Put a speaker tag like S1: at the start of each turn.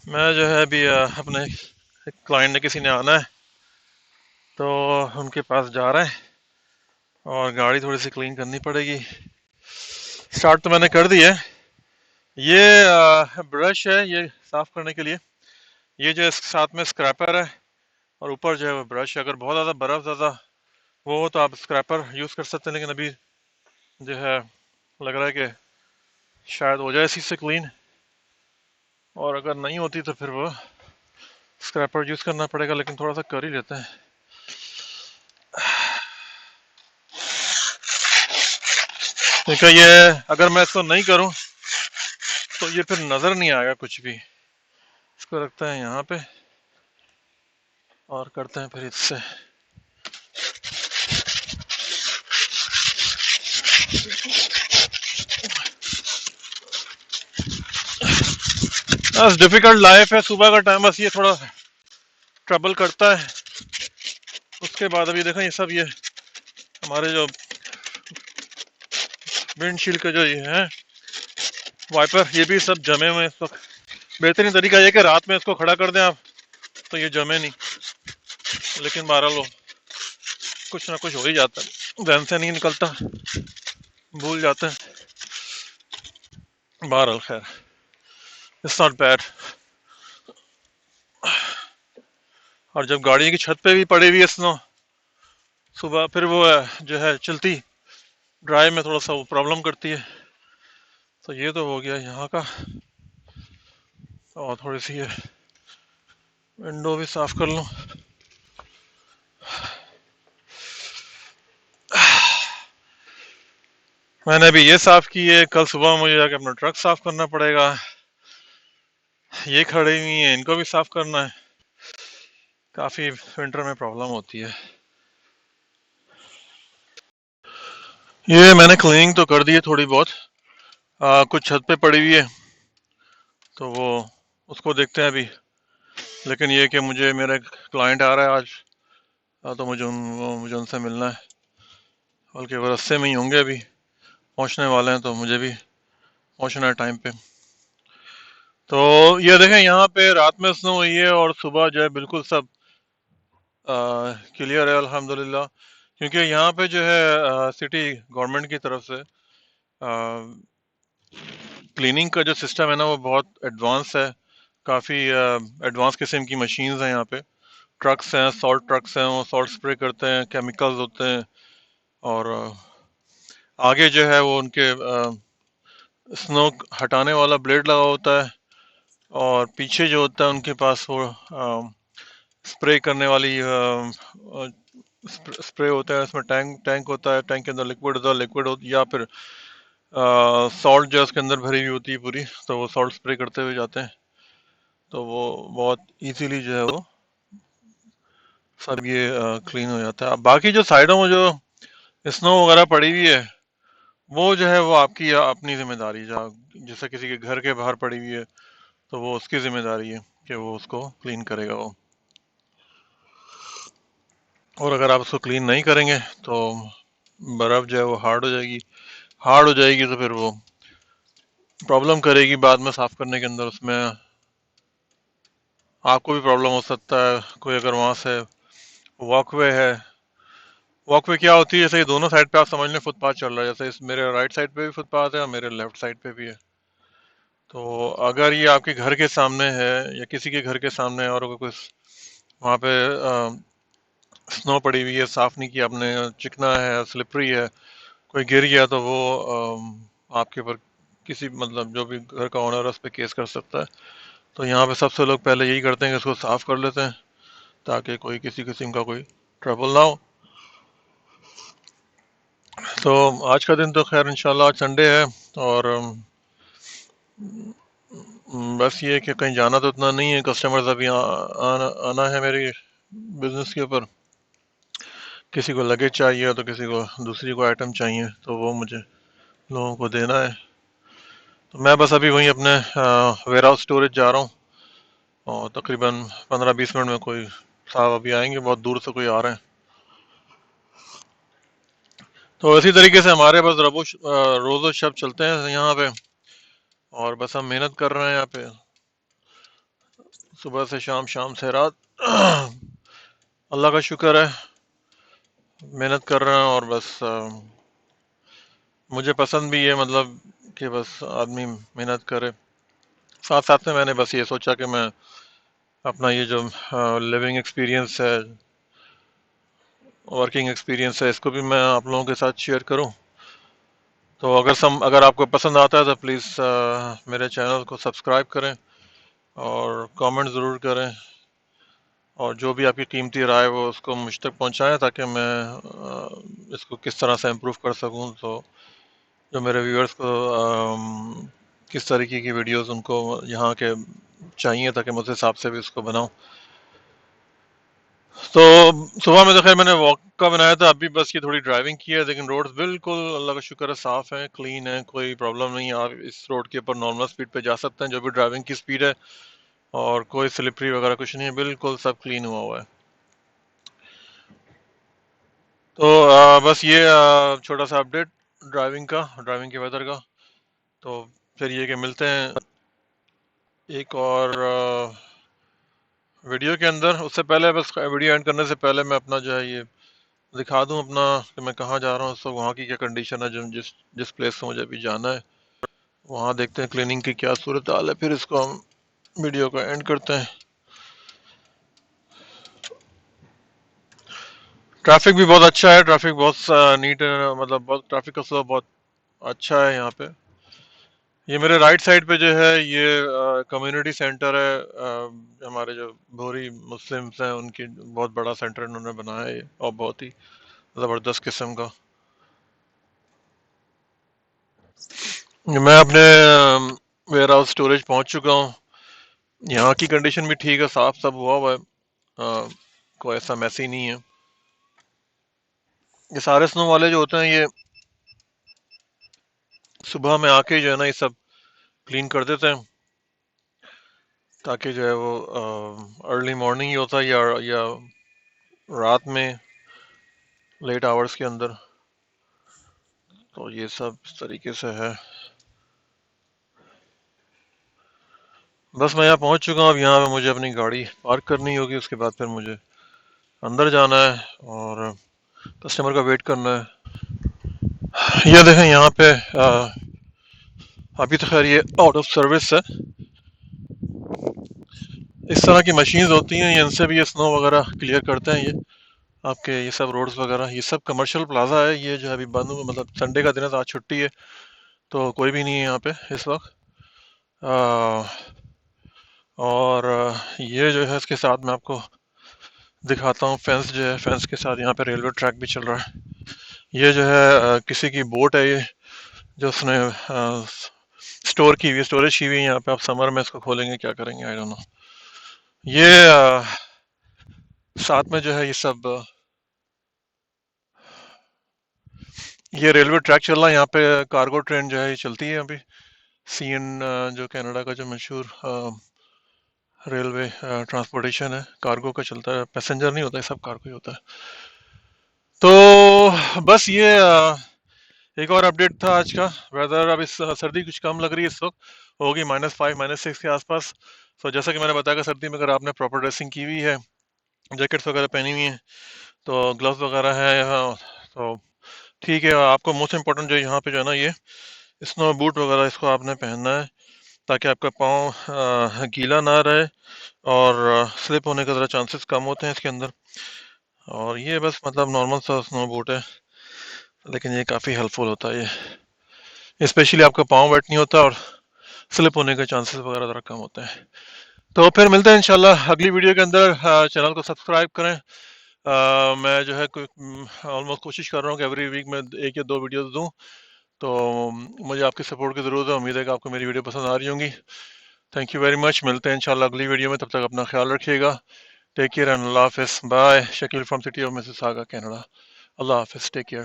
S1: میں جو ہے ابھی اپنے ایک کلائنٹ نے کسی نے آنا ہے تو ان کے پاس جا رہے ہیں اور گاڑی تھوڑی سی کلین کرنی پڑے گی. اسٹارٹ تو میں نے کر دی ہے. یہ برش ہے یہ صاف کرنے کے لیے. یہ جو اس کے ساتھ میں اسکریپر ہے اور اوپر جو ہے وہ برش ہے. اگر بہت زیادہ برف زیادہ وہ ہو تو آپ اسکریپر یوز کر سکتے ہیں، لیکن ابھی جو ہے لگ رہا ہے کہ شاید ہو جائے اسی سے کلین، اور اگر نہیں ہوتی تو پھر وہ اسکریپر یوز کرنا پڑے گا، لیکن تھوڑا سا کر ہی لیتے ہیں. کیونکہ یہ اگر میں اس کو نہیں کروں تو یہ پھر نظر نہیں آئے گا کچھ بھی. اس کو رکھتے ہیں یہاں پہ اور کرتے ہیں پھر اس سے. بس ڈیفیکلٹ لائف ہے، صبح کا ٹائم بس یہ تھوڑا ٹربل کرتا ہے. اس کے بعد ابھی دیکھیں یہ سب یہ ہمارے جو ونڈ شیلڈ کے جو یہ ہیں وائپر یہ بھی سب جمے ہوئے ہیں اس وقت. بہترین طریقہ یہ کہ رات میں اس کو کھڑا کر دیں آپ تو یہ جمے نہیں، لیکن بہرحال وہ کچھ نہ کچھ ہو ہی جاتا ہے، ذہن سے نہیں نکلتا، بھول جاتے ہیں. بہرحال خیر اٹس ناٹ بیڈ. اور جب گاڑی کی چھت پہ بھی پڑی ہوئی ہے سنو صبح، پھر وہ جو ہے چلتی ڈرائیو میں تھوڑا سا وہ پرابلم کرتی ہے. تو یہ تو ہو گیا یہاں کا، اور تھوڑی سی یہ ونڈو بھی صاف کر لوں. میں نے ابھی یہ صاف کی ہے، کل صبح مجھے جا کے اپنا ٹرک صاف کرنا پڑے گا. یہ کھڑی ہوئی ہیں ان کو بھی صاف کرنا ہے. کافی ونٹر میں پرابلم ہوتی ہے. یہ میں نے کلیننگ تو کر دی ہے تھوڑی بہت، کچھ چھت پہ پڑی ہوئی ہے تو وہ اس کو دیکھتے ہیں ابھی. لیکن یہ کہ مجھے میرا ایک کلائنٹ آ رہا ہے آج، تو مجھے ان سے ملنا ہے، بلکہ وہ رستے میں ہی ہوں گے، ابھی پہنچنے والے ہیں، تو مجھے بھی پہنچنا ہے ٹائم پہ. تو یہ دیکھیں یہاں پہ رات میں سنو ہوئی ہے اور صبح جو ہے بالکل سب کلیئر ہے الحمدللہ. کیونکہ یہاں پہ جو ہے سٹی گورنمنٹ کی طرف سے کلیننگ کا جو سسٹم ہے نا وہ بہت ایڈوانس ہے. کافی ایڈوانس قسم کی مشینز ہیں یہاں پہ. ٹرکس ہیں، سالٹ ٹرکس ہیں، وہ سالٹ اسپرے کرتے ہیں، کیمیکلز ہوتے ہیں، اور آگے جو ہے وہ ان کے سنو ہٹانے والا بلیڈ لگا ہوتا ہے، اور پیچھے جو ہوتا ہے ان کے پاس وہ اسپرے کرنے والی اسپرے ہوتا ہے. اس میں ٹینک ہوتا ہے، ٹینک کے اندر لکوڈ ہوتا ہے، لکوڈ یا پھر سالٹ جو ہے اس کے اندر بھری ہوئی ہوتی ہے پوری، تو وہ سالٹ اسپرے کرتے ہوئے جاتے ہیں. تو وہ بہت ایزیلی جو ہے وہ سب یہ کلین ہو جاتا ہے. اب باقی جو سائڈوں میں جو اسنو وغیرہ پڑی ہوئی ہے وہ جو ہے وہ آپ کی اپنی ذمہ داری. جیسے کسی کے گھر کے باہر پڑی ہوئی ہے تو وہ اس کی ذمہ داری ہے کہ وہ اس کو کلین کرے گا وہ. اور اگر آپ اس کو کلین نہیں کریں گے تو برف جو ہے وہ ہارڈ ہو جائے گی تو پھر وہ پرابلم کرے گی بعد میں صاف کرنے کے اندر. اس میں آپ کو بھی پرابلم ہو سکتا ہے. کوئی اگر وہاں سے واک وے ہے، واک وے کیا ہوتی ہے، جیسے یہ دونوں سائڈ پہ آپ سمجھ لیں فٹ پاتھ چل رہا ہے، جیسے اس میرے رائٹ سائڈ پہ بھی فٹ پاتھ ہے اور میرے لیفٹ سائڈ پہ بھی ہے. تو اگر یہ آپ کے گھر کے سامنے ہے یا کسی کے گھر کے سامنے ہے اور کوئی وہاں پہ سنو پڑی ہوئی ہے، صاف نہیں کیا آپ نے، چکنا ہے، سلپری ہے، کوئی گر گیا تو وہ آپ کے اوپر کسی مطلب جو بھی گھر کا اونر ہے اس پہ کیس کر سکتا ہے. تو یہاں پہ سب سے لوگ پہلے یہی کرتے ہیں کہ اس کو صاف کر لیتے ہیں تاکہ کوئی کسی قسم کا کوئی ٹربل نہ ہو. تو آج کا دن تو خیر انشاءاللہ آج سنڈے ہے، اور بس یہ ہے کہ کہیں جانا تو اتنا نہیں ہے. کسٹمرز ابھی آنا ہے میری بزنس کے اوپر. کسی کو لگیج چاہیے تو کسی کو دوسری کو آئٹم چاہیے تو وہ مجھے لوگوں کو دینا ہے. تو میں بس ابھی وہیں اپنے ویئر ہاؤس اسٹوریج جا رہا ہوں، اور تقریباً 15-20 منٹ میں کوئی صاحب ابھی آئیں گے، بہت دور سے کوئی آ رہے ہیں. تو اسی طریقے سے ہمارے بس روز و شب چلتے ہیں یہاں پہ، اور بس ہم محنت کر رہے ہیں یہاں پہ. صبح سے شام، شام سے رات اللہ کا شکر ہے، محنت کر رہے ہیں، اور بس مجھے پسند بھی ہے، مطلب کہ بس آدمی محنت کرے. ساتھ ساتھ میں نے بس یہ سوچا کہ میں اپنا یہ جو لیونگ ایکسپیرینس ہے، ورکنگ ایکسپیرینس ہے، اس کو بھی میں آپ لوگوں کے ساتھ شیئر کروں. تو اگر آپ کو پسند آتا ہے تو پلیز میرے چینل کو سبسکرائب کریں اور کامنٹ ضرور کریں، اور جو بھی آپ کی قیمتی رائے وہ اس کو مجھ تک پہنچائیں تاکہ میں اس کو کس طرح سے امپروو کر سکوں. تو جو میرے ویورز کو کس طریقے کی ویڈیوز ان کو یہاں کے چاہیے تاکہ میں اس حساب سے بھی اس کو بناؤں. تو صبح میں تو خیر میں نے واک کا بنایا تھا، ابھی بس یہ تھوڑی ڈرائیونگ کی ہے، لیکن روڈ بالکل اللہ کا شکر ہے صاف ہے، کلین ہے، کوئی پرابلم نہیں ہے. آپ اس روڈ کے اوپر نارمل سپیڈ پہ جا سکتے ہیں، جو بھی ڈرائیونگ کی سپیڈ ہے، اور کوئی سلپری وغیرہ کچھ نہیں ہے، بالکل سب کلین ہوا ہوا ہے. تو بس یہ چھوٹا سا اپڈیٹ ڈرائیونگ کے ویدر کا. تو پھر یہ کہ ملتے ہیں ایک اور ویڈیو کے اندر. اس سے پہلے بس ویڈیو اینڈ کرنے سے پہلے میں اپنا جو ہے یہ دکھا دوں اپنا کہ میں کہاں جا رہا ہوں، تو وہاں کی کیا کنڈیشن ہے، جس پلیس سے مجھے ابھی جانا ہے وہاں دیکھتے ہیں کلیننگ کی کیا صورتحال ہے، پھر اس کو ہم ویڈیو کو اینڈ کرتے ہیں. ٹریفک بھی بہت اچھا ہے، ٹریفک بہت نیٹ ہے، مطلب بہت ٹریفک کا فلو بہت اچھا ہے یہاں پہ. یہ میرے رائٹ سائڈ پہ جو ہے یہ کمیونٹی سینٹر ہے، ہمارے جو بھوری مسلمس ہیں ان کی بہت بڑا سینٹر انہوں نے بنایا ہے، اور بہت ہی زبردست قسم کا. میں اپنے ویئر ہاؤس اسٹوریج پہنچ چکا ہوں. یہاں کی کنڈیشن بھی ٹھیک ہے، صاف سب ہوا ہوا ہے، کوئی ایسا میسی نہیں ہے. یہ سارے سنو والے جو ہوتے ہیں یہ صبح میں آ کے جو ہے نا یہ سب کلین کر دیتے ہیں، تاکہ جو ہے وہ ارلی مارننگ ہی ہوتا ہے یا رات میں لیٹ آورز کے اندر. تو یہ سب اس طریقے سے ہے. بس میں یہاں پہنچ چکا ہوں، اب یہاں پہ مجھے اپنی گاڑی پارک کرنی ہوگی، اس کے بعد پھر مجھے اندر جانا ہے اور کسٹمر کا ویٹ کرنا ہے. یہ دیکھیں یہاں پہ ابھی تو خیر یہ آؤٹ آف سروس ہے. اس طرح کی مشینز ہوتی ہیں، ان سے بھی یہ سنو وغیرہ کلیئر کرتے ہیں. یہ آپ کے یہ سب روڈز وغیرہ یہ سب کمرشل پلازا ہے، یہ جو ہے ابھی بند ہوا، مطلب سنڈے کا دن ہے تو آج چھٹی ہے تو کوئی بھی نہیں ہے یہاں پہ اس وقت. اور یہ جو ہے اس کے ساتھ میں آپ کو دکھاتا ہوں فینس جو ہے، فینس کے ساتھ یہاں پہ ریلوے ٹریک بھی چل رہا ہے. یہ جو ہے کسی کی بوٹ ہے، یہ جو اس نے اسٹور کی ہوئی اسٹوریج کی ہوئی ہے یہاں پہ. آپ سمر میں اس کو کھولیں گے کیا کریں گے آئی ڈونٹ نو. یہ ساتھ میں جو ہے یہ سب یہ ریلوے ٹریک چل رہا ہے، یہاں پہ کارگو ٹرین جو ہے یہ چلتی ہے ابھی. سی این جو کینیڈا کا جو مشہور ریلوے ٹرانسپورٹیشن ہے، کارگو کا چلتا ہے، پیسنجر نہیں ہوتا ہے، سب کارگو ہی ہوتا ہے. تو بس یہ ایک اور اپڈیٹ تھا آج کا. ویدر اب اس سردی کچھ کم لگ رہی ہے اس وقت، ہوگی -5 -6 کے آس پاس. تو جیسا کہ میں نے بتایا کہ سردی میں اگر آپ نے پراپر ڈریسنگ کی ہوئی ہے، جیکٹس وغیرہ پہنی ہوئی ہیں، تو گلوز وغیرہ ہے یہاں، تو ٹھیک ہے. آپ کو موسٹ امپورٹنٹ جو یہاں پہ جو ہے نا یہ اسنو بوٹ وغیرہ اس کو آپ نے پہننا ہے تاکہ آپ کا پاؤں گیلا نہ رہے، اور سلپ ہونے کا ذرا چانسز کم ہوتے ہیں اس کے اندر. اور یہ بس مطلب نارمل سا اسنو بوٹ ہے، لیکن یہ کافی ہیلپ فل ہوتا ہے. یہ اسپیشلی آپ کا پاؤں ویٹ نہیں ہوتا اور سلپ ہونے کے چانسز وغیرہ ذرا کم ہوتے ہیں. تو پھر ملتے ہیں انشاءاللہ اگلی ویڈیو کے اندر. چینل کو سبسکرائب کریں. میں جو ہے آلموسٹ کوشش کر رہا ہوں کہ ایوری ویک میں 1 یا 2 ویڈیوز دوں. تو مجھے آپ کی سپورٹ کی ضرورت ہے. امید ہے کہ آپ کو میری ویڈیو پسند آ رہی ہوں گی. Thank you very much. ملتے ہیں انشاءاللہ اگلی ویڈیو میں. تب تک اپنا خیال رکھیے گا. ٹیک کیئر اینڈ اللہ حافظ. Bye. Shakeel from city of Mississauga Canada. اللہ حافظ. Take care.